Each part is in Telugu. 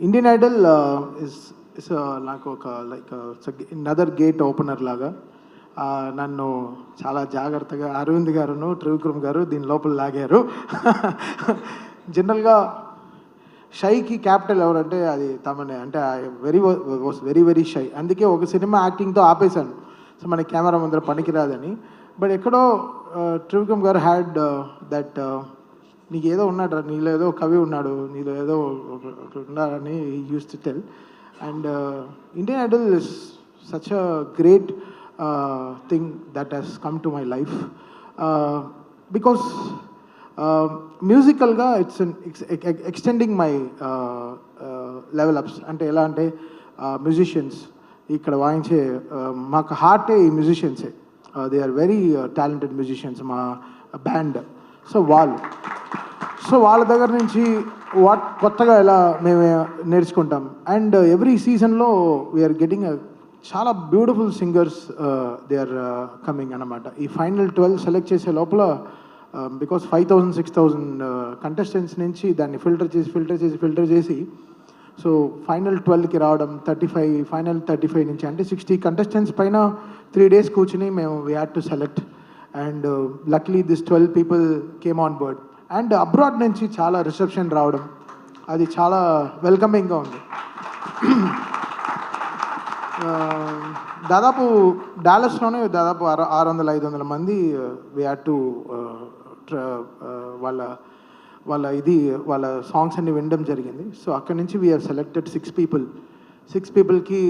ఇండియన్ ఐడల్ ఇస్ నాకు ఒక లైక్ అనదర్ గేట్ ఓపెనర్ లాగా నన్ను చాలా జాగ్రత్తగా అరవింద్ గారును త్రివిక్రమ్ గారు దీని లోపల లాగారు. జనరల్గా షైకి క్యాపిటల్ ఎవరంటే అది తమనే, అంటే వాస్ వెరీ వెరీ షై. అందుకే ఒక సినిమా యాక్టింగ్తో ఆపేశాను, సో మన కెమెరా ముందర పనికిరాదని. బట్ ఎక్కడో త్రివిక్రమ్ గారు హ్యాడ్ దట్ నీకు ఏదో ఉన్నాడు, నీలో ఏదో కవి ఉన్నాడు, నీలో ఏదో ఉన్నాడని use to tell. And Indian Idol is such a great thing that has come to my life because musicalga it's extending my level ups. ante ela ante musicians ikkada vaayinche maaku heart e musicians they are very talented musicians ma band. So వాళ్ళ దగ్గర నుంచి కొత్తగా ఎలా మేము నేర్చుకుంటాం. అండ్ ఎవ్రీ సీజన్లో వీఆర్ గెటింగ్ చాలా beautiful singers they are coming అన్నమాట. ఈ ఫైనల్ 12 సెలెక్ట్ చేసే లోపల బికాస్ 5,000-6,000 కంటెస్టెంట్స్ నుంచి దాన్ని ఫిల్టర్ చేసి సో ఫైనల్ 12కి రావడం, 35 ఫైనల్ 35 నుంచి అంటే 60 కంటెస్టెంట్స్ పైన 3 days కూర్చుని మేము we had to select. And లక్లీ this 12 people came on board. And abroad నుంచి చాలా రిసెప్షన్ రావడం, అది చాలా వెల్కమింగ్గా ఉంది. దాదాపు డాలస్లోనే దాదాపు 600-500 మంది వీ హ్యాడ్ టు వాళ్ళ సాంగ్స్ అన్ని వినడం జరిగింది. సో అక్కడి నుంచి వీ హ్యావ్ సెలెక్టెడ్ 6 peopleకి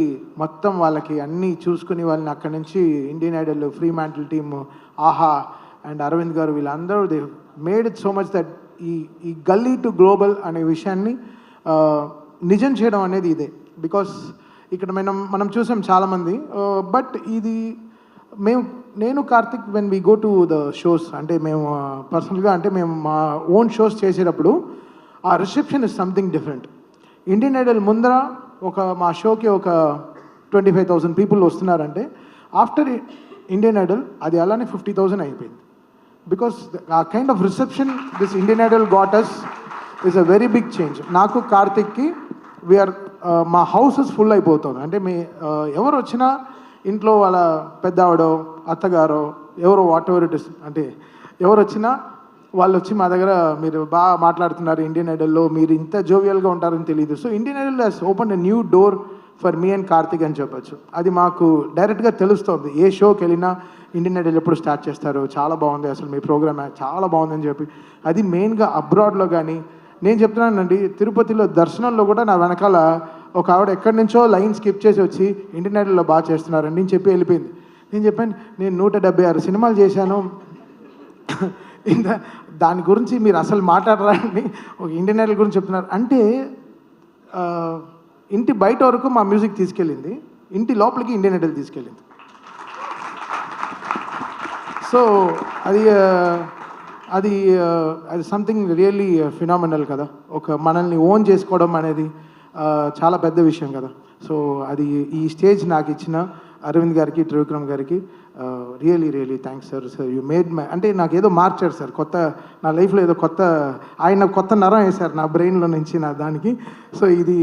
మొత్తం వాళ్ళకి అన్నీ చూసుకుని వాళ్ళని అక్కడి నుంచి Indian Idol, free mantle team, ఆహా అండ్ అరవింద్ గారు వీళ్ళందరూ they made it so much that ఈ గల్లీ టు గ్లోబల్ అనే విషయాన్ని నిజం చేయడం అనేది ఇదే. బికాస్ ఇక్కడ మనం చూసాం చాలామంది, బట్ ఇది నేను Karthik when we go to the shows, అంటే మేము పర్సనల్గా అంటే మేము మా ఓన్ షోస్ చేసేటప్పుడు ఆ reception is something different. Indian Idol ముందర మా షోకి ఒక 25,000 people వస్తున్నారంటే ఆఫ్టర్ ఇండియన్ ఐడల్ అది అలానే 50,000 అయిపోయింది. Because a kind of reception this Indian Idol got us is a very big change. నాకు కార్తిక్కి వీఆర్ మా హౌసెస్ ఫుల్ అయిపోతుంది. అంటే ఎవరు వచ్చినా ఇంట్లో వాళ్ళ పెద్దవాడో అత్తగారో ఎవరో వాట్ ఎవర్ ఇట్ ఇస్, అంటే ఎవరు వచ్చినా వాళ్ళు వచ్చి మా దగ్గర మీరు బాగా మాట్లాడుతున్నారు ఇండియన్ ఐడల్లో, మీరు ఇంత జోవియల్గా ఉంటారని తెలియదు. So Indian Idol has open a new door for me and Karthik అని చెప్పచ్చు. అది మాకు డైరెక్ట్గా తెలుస్తుంది. ఏ షోకి వెళ్ళినా ఇండియన్ ఐడల్ ఎప్పుడు స్టార్ట్ చేస్తారు, చాలా బాగుంది అసలు మీ ప్రోగ్రామ్ చాలా బాగుందని చెప్పి. అది మెయిన్గా అబ్రాడ్లో కానీ నేను చెప్తున్నానండి, తిరుపతిలో దర్శనంలో కూడా నా వెనకాల ఒక ఆవిడ ఎక్కడి నుంచో లైన్ స్కిప్ చేసి వచ్చి ఇండియన్ ఐడల్లో బాగా చేస్తున్నారండి నేను చెప్పి వెళ్ళిపోయింది. నేను చెప్పాను నేను 176 సినిమాలు చేశాను, దాని గురించి మీరు అసలు మాట్లాడరాని ఒక ఇండియన్ ఐడల్ గురించి చెప్తున్నారు అంటే. ఇంటి బయట వరకు మా మ్యూజిక్ తీసుకెళ్ళింది, ఇంటి లోపలికి ఇండియన్ ఐడల్ తీసుకెళ్ళింది. సో అది సంథింగ్ రియల్లీ ఫినామినల్ కదా. ఒక మనల్ని ఓన్ చేసుకోవడం అనేది చాలా పెద్ద విషయం కదా. సో అది ఈ స్టేజ్ నాకు ఇచ్చిన అరవింద్ గారికి, త్రివిక్రమ్ గారికి really thanks sir. You made my, అంటే నాకు ఏదో మార్చారు సార్, కొత్త నా లైఫ్లో ఏదో ఆయన కొత్త నరం వేశారు నా బ్రెయిన్లో నుంచి నా దానికి. సో ఇది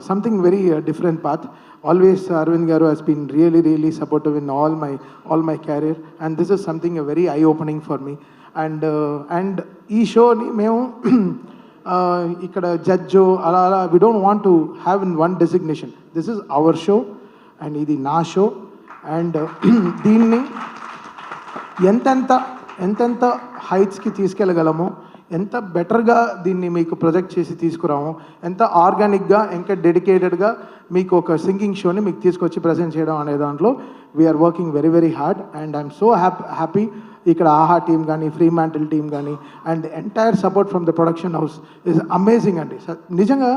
something very different path. Always Arvind Garu has been really supportive in all my career, and this is something very eye-opening for me. And ee show ni memu ikkada judge ala we don't want to have in one designation. This is our show and idi na show, and deenni ఎంతెంత హైట్స్కి తీసుకెళ్ళగలమో, ఎంత బెటర్గా దీన్ని మీకు ప్రొజెక్ట్ చేసి తీసుకురాము, ఎంత ఆర్గానిక్గా ఇంకా డెడికేటెడ్గా మీకు ఒక సింగింగ్ షోని మీకు తీసుకొచ్చి ప్రజెంట్ చేయడం అనే దాంట్లో we are working very hard. And I'm so happy ఇక్కడ ఆహా టీమ్ కానీ, ఫ్రీ మ్యాంటిల్ టీమ్ కానీ, and entire support from the production house is amazing అండి. నిజంగా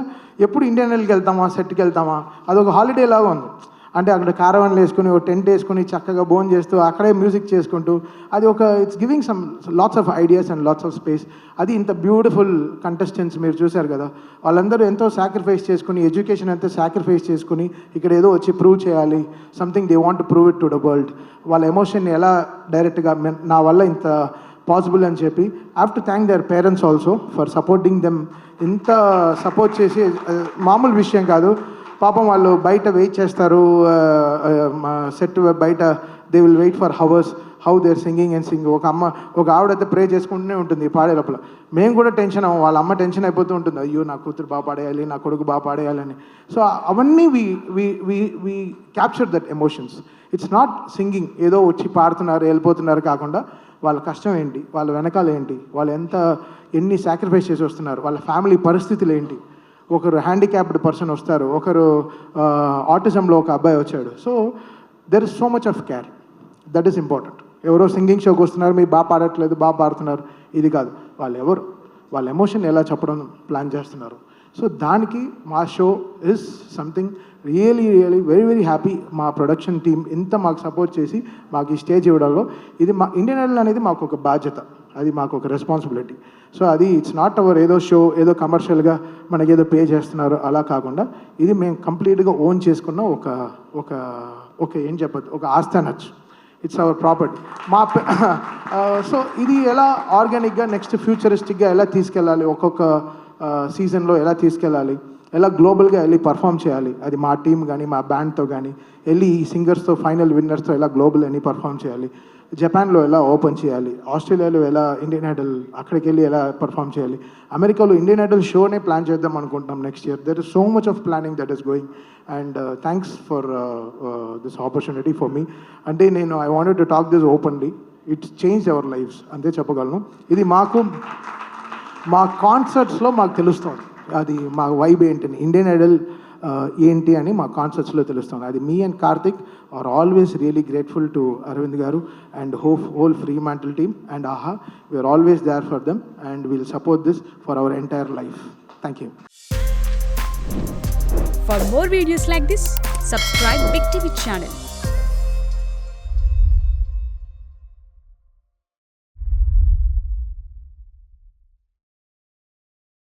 ఎప్పుడు ఇండియన్ ఐడల్కి వెళ్తామా, సెట్కి వెళ్తామా, అదొక హాలిడే లాగా ఉంది. అంటే అక్కడ కారవాన్లు వేసుకుని ఒక టెంట్ వేసుకుని చక్కగా బోన్ చేస్తూ అక్కడే మ్యూజిక్ చేసుకుంటూ అది ఒక it's giving some lots of ideas and lots of space. అది ఇంత బ్యూటిఫుల్ కంటెస్టెంట్స్ మీరు చూశారు కదా, వాళ్ళందరూ ఎంతో సాక్రిఫైస్ చేసుకుని, ఎడ్యుకేషన్ ఎంతో సాక్రిఫైస్ చేసుకుని ఇక్కడ ఏదో వచ్చి ప్రూవ్ చేయాలి, something they want to prove it to the world. వాళ్ళ ఎమోషన్ని ఎలా డైరెక్ట్గా నా వల్ల ఇంత పాసిబుల్ అని చెప్పి I have to thank their parents also for supporting them. ఇంత సపోర్ట్ చేసి మామూలు విషయం కాదు. పాపం వాళ్ళు బయట వెయిట్ చేస్తారు, సెట్ బయట they will wait for hours how their singing and sing. ఒక ఆవిడైతే ప్రే చేసుకుంటూనే ఉంటుంది పాడే లోపల. మేము కూడా టెన్షన్ అవ్వం, వాళ్ళ అమ్మ టెన్షన్ అయిపోతూ ఉంటుంది, అయ్యో నా కూతురు బాగా పాడేయాలి, నా కొడుకు బాగా పాడేయాలని. సో అవన్నీ we capture that emotions. It's not singing ఏదో వచ్చి పాడుతున్నారు వెళ్ళిపోతున్నారు కాకుండా వాళ్ళ కష్టం ఏంటి, వాళ్ళ వెనకాల ఏంటి, వాళ్ళు ఎన్ని సాక్రిఫైస్ చేసి వస్తున్నారు, వాళ్ళ ఫ్యామిలీ పరిస్థితులు ఏంటి. ఒకరు హ్యాండిక్యాప్డ్ పర్సన్ వస్తారు, ఒకరు ఆటిజంలో ఒక అబ్బాయి వచ్చాడు. So there is so much of care, that is important. ఎవరో సింగింగ్ షోకి వస్తున్నారు, మీరు బాగా పాడట్లేదు, బాగా పాడుతున్నారు, ఇది కాదు. వాళ్ళు ఎవరు, వాళ్ళ ఎమోషన్ ఎలా చెప్పడం ప్లాన్ చేస్తున్నారు. సో దానికి మా show is something really very very happy. మా ప్రొడక్షన్ టీమ్ ఇంత మాకు సపోర్ట్ చేసి మాకు ఈ స్టేజ్ ఇవ్వడంలో ఇది మా ఇండియన్ ఐడల్ అనేది మాకు ఒక బాధ్యత, అది మాకు ఒక రెస్పాన్సిబిలిటీ. సో అది ఇట్స్ నాట్ అవర్ ఏదో షో ఏదో కమర్షియల్గా మనకి ఏదో పే చేస్తున్నారు అలా కాకుండా ఇది మేము కంప్లీట్గా ఓన్ చేసుకున్న ఒక ఏం చెప్పదు, ఒక ఆస్తి అనొచ్చు. It's our property. సో ఇది ఎలా ఆర్గానిక్గా నెక్స్ట్ ఫ్యూచరిస్టిక్గా ఎలా తీసుకెళ్ళాలి, ఒక్కొక్క సీజన్లో ఎలా తీసుకెళ్ళాలి, ఎలా గ్లోబల్గా వెళ్ళి పర్ఫామ్ చేయాలి, అది మా టీం కానీ మా బ్యాండ్తో కానీ వెళ్ళి ఈ సింగర్స్తో ఫైనల్ విన్నర్స్తో ఎలా గ్లోబల్ అని పర్ఫామ్ చేయాలి, జపాన్లో ఎలా ఓపెన్ చేయాలి, ఆస్ట్రేలియాలో ఎలా ఇండియన్ ఐడల్ అక్కడికి వెళ్ళి ఎలా పర్ఫామ్ చేయాలి, అమెరికాలో ఇండియన్ ఐడల్ షోనే ప్లాన్ చేద్దాం అనుకుంటున్నాం next year. There is so much of planning that is going and thanks for this opportunity for me. అంటే నేను I wanted to talk this openly. It's change our lives అంతే చెప్పగలను. ఇది మాకు మా కాన్సర్ట్స్లో మాకు తెలుస్తుంది, అది మా వైబ్ ఏంటని, ఇండియన్ ఐడల్ ఏంటి అని మా కాన్సర్ట్స్లో తెలుస్తుంది. అది మీ and Karthik are always really grateful to Aravind garu and whole Fremantle team and Aha. We are always there for them and will support this for our entire life. Thank you. For more videos like this, subscribe Big TV channel.